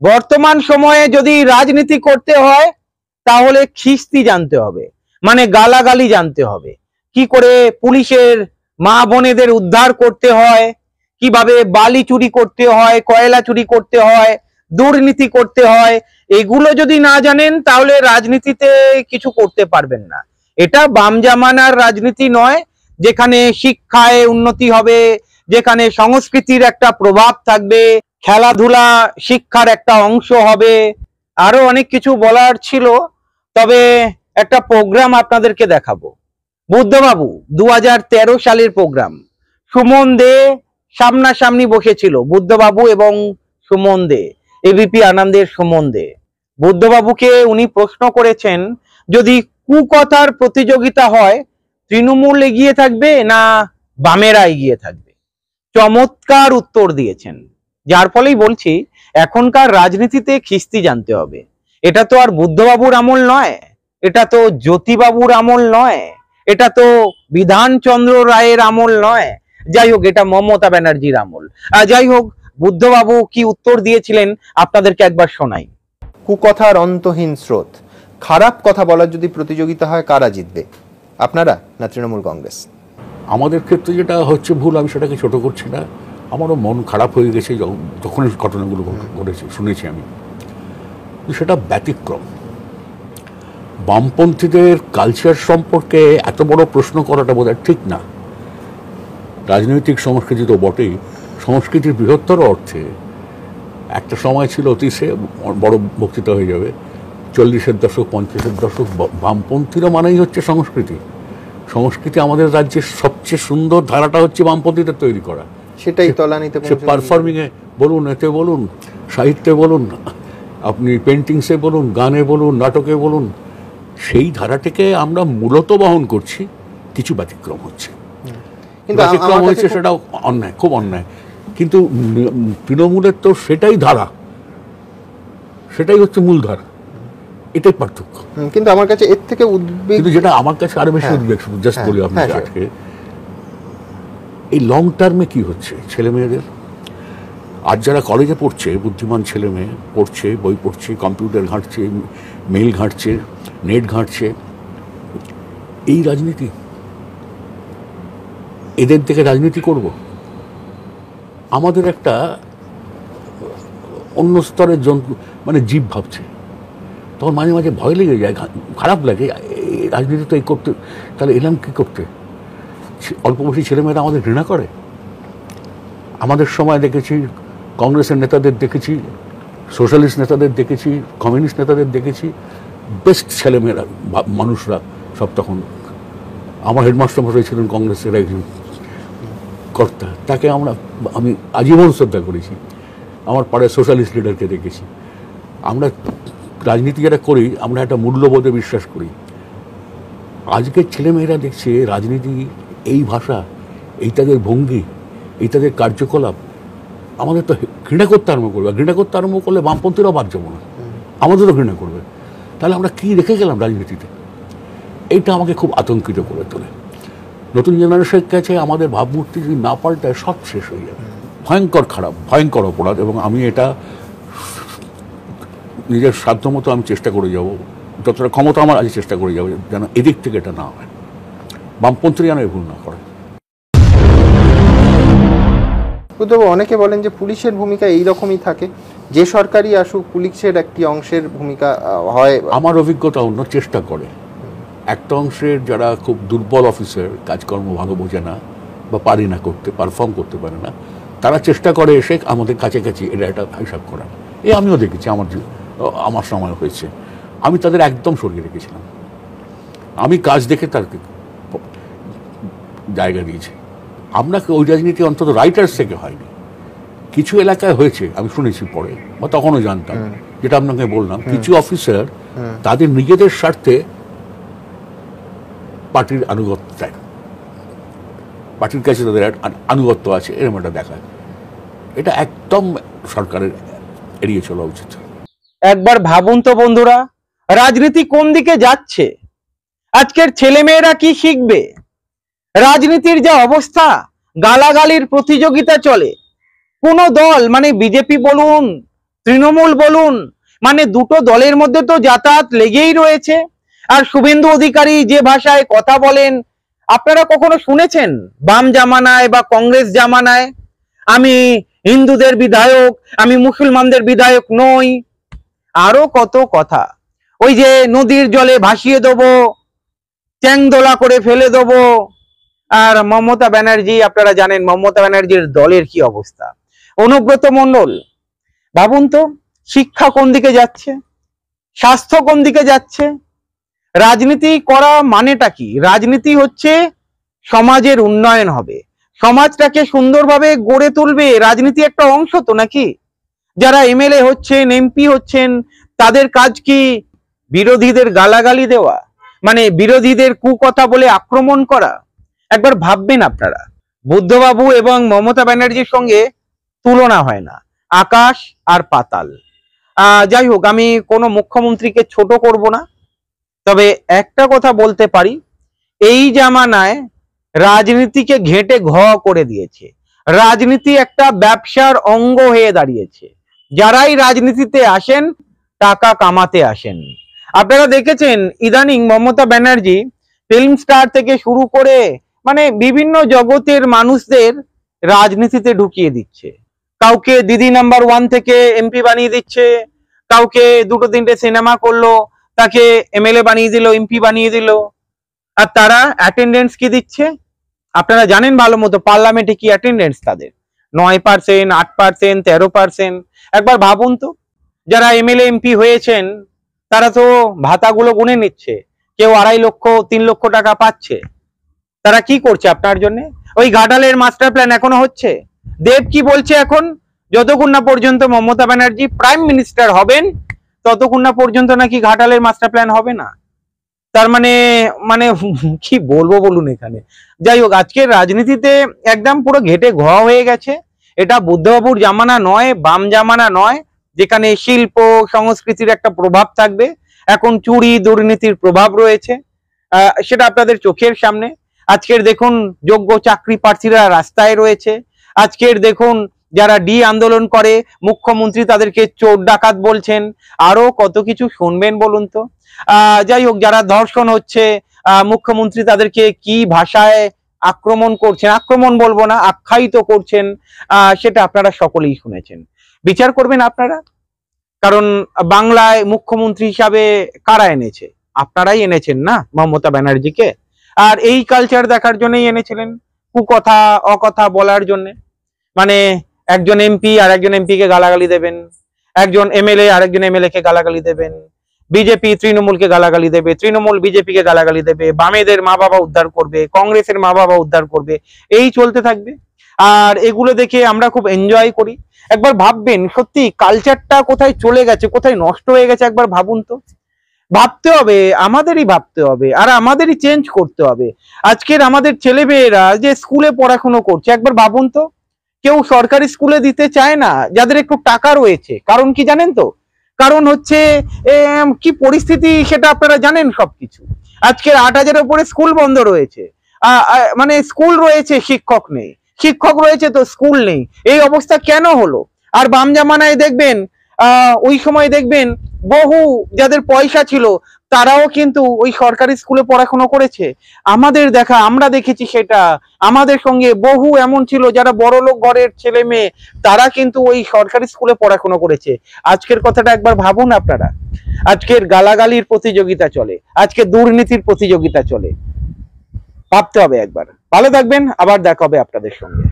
বর্তমান সময়ে যদি রাজনীতি করতে হয় তাহলে খিস্তি জানতে হবে, মানে গালাগালি জানতে হবে, কি করে পুলিশের মা বোনেদের উদ্ধার করতে হয়, কিভাবে বালি চুরি করতে হয়, কয়লা চুরি করতে হয়, দুর্নীতি করতে হয়। এগুলো যদি না জানেন তাহলে রাজনীতিতে কিছু করতে পারবেন না। এটা বাম জামানার রাজনীতি নয়, যেখানে শিক্ষায় উন্নতি হবে, যেখানে সংস্কৃতির একটা প্রভাব থাকবে, খেলাধুলা শিক্ষার একটা অংশ হবে। আরো অনেক কিছু বলার ছিল, তবে একটা প্রোগ্রাম আপনাদেরকে দেখাবো। বুদ্ধবাবু 2013 সালের প্রোগ্রাম। সুমন দে সামনাসামনি বসেছিল, বুদ্ধবাবু এবং সুমন দে, এবিপি আনন্দের সুমন দে। বুদ্ধবাবুকে উনি প্রশ্ন করেছেন, যদি কুকথার প্রতিযোগিতা হয় তৃণমূল এগিয়ে থাকবে না বামেরা এগিয়ে থাকবে? চমৎকার উত্তর দিয়েছেন। যার ফলেই বলছি এখনকার রাজনীতিতে খিস্তি জানতে হবে। এটা তো আর বুদ্ধবাবুর আমল নয়, এটা তো জ্যোতিবাবুর আমল নয়, এটা তো বিধানচন্দ্র রায়ের আমল নয়। যাই হোক, এটা মমতা ব্যানার্জির আমল। যাই হোক, বুদ্ধবাবু কি উত্তর দিয়েছিলেন আপনাদেরকে একবার শোনাই। কুকথার অন্তহীন স্রোত, খারাপ কথা বলার যদি প্রতিযোগিতা হয় কারা জিতবে, আপনারা না তৃণমূল কংগ্রেস? আমাদের ক্ষেত্রে যেটা হচ্ছে ভুল, আমি সেটাকে ছোট করছি না। আমারও মন খারাপ হয়ে গেছে যখন ঘটনাগুলো ঘটেছে, শুনেছি আমি। সেটা ব্যতিক্রম। বামপন্থীদের কালচার সম্পর্কে এত বড় প্রশ্ন করাটা বোধহয় ঠিক না। রাজনৈতিক সংস্কৃতি তো বটেই, সংস্কৃতির বৃহত্তর অর্থে একটা সময় ছিল, অতিশে বড় বক্তৃতা হয়ে যাবে, 40-এর দশক 50-এর দশক, বামপন্থীরা মানেই হচ্ছে সংস্কৃতি। সংস্কৃতি আমাদের রাজ্যের সবচেয়ে সুন্দর ধারাটা হচ্ছে বামপন্থীদের তৈরি করা। সেটাই তলানিতে সে পারফর্মিংয়ে বলুন, এতে বলুন, সাহিত্যে বলুন, আপনি পেন্টিংসে বলুন, গানে বলুন, নাটকে বলুন, সেই ধারাটিকে আমরা মূলত বহন করছি। কিছু ব্যতিক্রম হচ্ছে, ব্যতিক্রম হয়েছে, সেটাও অন্যায়, খুব অন্যায়। কিন্তু তৃণমূলের তো সেটাই ধারা, সেটাই হচ্ছে মূল ধারা, এটাই পার্থক্য। কিন্তু আমার কাছে এর থেকে উদ্বেগ, কিন্তু যেটা আমার কাছে আরো বেশি উদ্বেগ, শুধু জাস্ট বলি আপনাকে আজকে, এই লং টার্মে কি হচ্ছে ছেলে মেয়েদের। আজ যারা কলেজে পড়ছে, বুদ্ধিমান ছেলে মেয়ে পড়ছে, বই পড়ছে, কম্পিউটার ঘাঁটছে, মেইল ঘাঁটছে, নেট ঘাঁটছে, এই রাজনীতি, এদের থেকে রাজনীতি করব? আমাদের একটা অন্য স্তরের জন্তু, মানে জীব ভাবছে, তখন মাঝে মাঝে ভয় লেগে যায়, খারাপ লাগে। রাজনীতি তো এই করতে, তাহলে এলাম কি করতে? অল্প বয়সী ছেলেমেয়েরা আমাদের ঘৃণা করে। আমাদের সময় দেখেছি কংগ্রেসের নেতাদের দেখেছি, সোশ্যালিস্ট নেতাদের দেখেছি, কমিউনিস্ট নেতাদের দেখেছি, বেস্ট ছেলেমেয়েরা মানুষরা সব তখন। আমার হেডমাস্টার মশাই ছিলেন কংগ্রেসের একজন কর্তা, তাকে আমি আজীবন শ্রদ্ধা করেছি। আমার পাড়ায় সোশ্যালিস্ট লিডারকে দেখেছি। আমরা রাজনীতি যারা করি, আমরা একটা মূল্যবোধে বিশ্বাস করি। আজকের ছেলেমেয়েরা দেখছে রাজনীতি, এই ভাষা, এই তাদের ভঙ্গি, এই তাদের কার্যকলাপ, আমাদের তো ঘৃণা করতে আরম্ভ করবে। ঘৃণা করতে আরম্ভ করলে বামপন্থীরাও বাদ যাবো না, আমাদেরও ঘৃণা করবে। তাহলে আমরা কি রেখে গেলাম রাজনীতিতে? এইটা আমাকে খুব আতঙ্কিত করে তোলে। নতুন জেনারেশনের কাছে আমাদের ভাবমূর্তি যদি না পাল্টায়, সব শেষ হয়ে যাবে। ভয়ঙ্কর খারাপ, ভয়ঙ্কর অপরাধ। এবং আমি এটা নিজের সাধ্যমতো আমি চেষ্টা করে যাব, যতটা ক্ষমতা আমার আজ চেষ্টা করে যাবো, যেন এদিক থেকে এটা না হয়, বামপন্থীরা যেন ভুল না করে। অনেকে বলেন যে পুলিশের ভূমিকা এইরকমই থাকে, যে সরকারই আসুক পুলিশের একটি অংশের ভূমিকা হয়। আমার অভিজ্ঞতা অন্য, চেষ্টা করে একটা অংশের যারা খুব দুর্বল অফিসার, কাজকর্ম ভালো বোঝে না বা পারি না করতে, পারফর্ম করতে পারে না, তারা চেষ্টা করে এসে আমাদের কাছাকাছি এটা একটা হিসাব করা। আমিও দেখেছি, আমার সময় হয়েছে। আমি তাদের একদম সরিয়ে রেখেছিলাম। আমি কাজ দেখে তাদেরকে জায়গা দিয়েছি। আপনাকে ওই রাজনীতি অন্তত রাইটার্স থেকে হয়নি, কিছু এলাকায় হয়েছে, আমি শুনেছি পরে, বা তখনও জানতাম, যেটা আপনাকে বললাম। কিছু অফিসার তাদের নিজেদের স্বার্থে পার্টির আনুগত্য চায়, পার্টির কাছে তাদের আনুগত্য আছে, এরকম একটা দেখায়। এটা একদম সরকারের এড়িয়ে চলা উচিত। একবার ভাবুন তো বন্ধুরা, রাজনীতি কোন দিকে যাচ্ছে? আজকের ছেলেমেয়েরা কি শিখবে? রাজনীতির যা অবস্থা, গালাগালির প্রতিযোগিতা চলে। কোন দল, মানে বিজেপি বলুন, তৃণমূল বলুন, মানে দুটো দলের মধ্যে তো যাতায়াত লেগেই রয়েছে। আর শুভেন্দু অধিকারী যে ভাষায় কথা বলেন, আপনারা কখনো শুনেছেন বাম জামানায় বা কংগ্রেস জামানায় আমি হিন্দুদের বিধায়ক, আমি মুসলমানদের বিধায়ক নই, আরো কত কথা। ওই যে নদীর জলে ভাসিয়ে দেবো, চ্যাংদোলা করে ফেলে দেবো। আর মমতা ব্যানার্জি, আপনারা জানেন মমতা ব্যানার্জির দলের কি অবস্থা। অনুব্রত মণ্ডল, ভাবুন তো শিক্ষা কোন দিকে যাচ্ছে, স্বাস্থ্য কোন দিকে যাচ্ছে। রাজনীতি করা মানেটা কি? রাজনীতি হচ্ছে সমাজের উন্নয়ন হবে, সমাজটাকে সুন্দরভাবে গড়ে তুলবে, রাজনীতি একটা অংশ তো নাকি। যারা এমএলএ হচ্ছেন, এমপি হচ্ছেন, তাদের কাজ কি বিরোধীদের গালাগালি দেওয়া, মানে বিরোধীদের কুকথা বলে আক্রমণ করা? একবার ভাববেন আপনারা, বুদ্ধবাবু এবং মমতা ব্যানার্জির সঙ্গে তুলনা হয় না, আকাশ আর পাতাল। যাই হোক, আমি কোনো মুখ্যমন্ত্রীকে ছোট করব না, তবে একটা কথা বলতে পারি, এই জামানায় রাজনীতিকে ঘেঁটে ঘ করে দিয়েছে। রাজনীতি একটা ব্যবসার অঙ্গ হয়ে দাঁড়িয়েছে। যারাই রাজনীতিতে আসেন টাকা কামাতে আসেন। আপনারা দেখেছেন ইদানিং মমতা ব্যানার্জি ফিল্ম স্টার থেকে শুরু করে মানে বিভিন্ন জগতের মানুষদের রাজনীতিতে ঢুকিয়ে দিচ্ছে। কাউকে দিদি নাম্বার 1 থেকে এমপি বানিয়ে দিচ্ছে, কাউকে দুটো তিনটে সিনেমা করলো তাকে এমএলএ বানিয়ে দিল, এমপি বানিয়ে দিল। আর তারা অ্যাটেন্ডেন্স কি দিচ্ছে আপনারা জানেন ভালো মতো, পার্লামেন্টে কি অ্যাটেন্ডেন্স তাদের 9%, 8%, 13%। একবার ভাবুন তো, যারা এমএলএ এমপি হয়েছেন তারা তো ভাতাগুলো গুনে নিচ্ছে, কেউ 2.5 লক্ষ 3 লক্ষ টাকা পাচ্ছে। তারা কি করছে আপনার জন্য? ওই ঘাটালের মাস্টার প্ল্যান এখনো হচ্ছে। দেব কি বলছে এখন, যতক্ষণ না পর্যন্ত মমতা ব্যানার্জি প্রাইম মিনিস্টার হবেন ততক্ষণ না পর্যন্ত নাকি ঘাটালের মাস্টার প্ল্যান হবে না। তার মানে মানে কি বলবো বলুন এখানে। যাই হোক, আজকের রাজনীতিতে একদম পুরো ঘেটে ঘ হয়ে গেছে। এটা বুদ্ধবাবুর জামানা নয়, বাম জামানা নয়, যেখানে শিল্প সংস্কৃতির একটা প্রভাব থাকবে। এখন চুরি দুর্নীতির প্রভাব রয়েছে, সেটা আপনাদের চোখের সামনে। আজকের দেখুন যোগ্য চাকরি প্রার্থীরা রাস্তায় রয়েছে। আজকের দেখুন যারা ডি আন্দোলন করে মুখ্যমন্ত্রী তাদেরকে চোর ডাকাত বলছেন, আরো কত কিছু শুনবেন বলুন তো। যাই হোক, যারা ধর্ষণ হচ্ছে মুখ্যমন্ত্রী তাদেরকে কি ভাষায় আক্রমণ করছেন, আক্রমণ বলবো না, আখ্যায়িত করছেন, সেটা আপনারা সকলেই শুনেছেন। বিচার করবেন আপনারা, কারণ বাংলায় মুখ্যমন্ত্রী হিসাবে কারা এনেছে? আপনারাই এনেছেন না মমতা ব্যানার্জিকে। আর এই কালচার দেখার জন্যই এনেছিলেন, কুকথা অকথা বলার জন্য। মানে একজন এমপি আর একজন এমপি কে গালাগালি দেবেন, একজন এমএলএ আর একজন এমএলএ কে গালাগালি দেবেন, বিজেপি তৃণমূলকে গালাগালি দেবে, তৃণমূল বিজেপি কে গালাগালি দেবে, বামেদের মা বাবা উদ্ধার করবে, কংগ্রেসের মা বাবা উদ্ধার করবে, এই চলতে থাকবে। আর এগুলো দেখে আমরা খুব এনজয় করি। একবার ভাববেন সত্যি কালচারটা কোথায় চলে গেছে, কোথায় নষ্ট হয়ে গেছে, একবার ভাবুন তো। ভাবতে হবে, আমাদেরই ভাবতে হবে, আর আমাদেরই চেঞ্জ করতে হবে। আজকের আমাদের ছেলেমেয়েরা যে স্কুলে পড়াশোনা করছে, একবার ভাবুন তো, কেউ সরকারি স্কুলে দিতে চায় না যাদের একটু টাকা রয়েছে। কারণ কি জানেন তো? কারণ হচ্ছে কি পরিস্থিতি সেটা আপনারা জানেন সবকিছু। আজকের 8,000-এর উপরে স্কুল বন্ধ রয়েছে, মানে স্কুল রয়েছে শিক্ষক নেই, শিক্ষক রয়েছে তো স্কুল নেই। এই অবস্থা কেন হলো? আর বাম জামানায় দেখবেন ওই সময় দেখবেন বহু যাদের পয়সা ছিল তারাও কিন্তু ওই সরকারি স্কুলে পড়াশোনা করেছে। আমাদের দেখা, আমরা দেখেছি সেটা। আমাদের সঙ্গে বহু এমন ছিল যারা বড়লোক ঘরের ছেলে মেয়ে, তারা কিন্তু ওই সরকারি স্কুলে পড়াশোনা করেছে। আজকের কথাটা একবার ভাবুন আপনারা। আজকের গালাগালির প্রতিযোগিতা চলে, আজকে দুর্নীতির প্রতিযোগিতা চলে। ভাবতে হবে একবার। ভালো থাকবেন, আবার দেখা হবে আপনাদের সঙ্গে।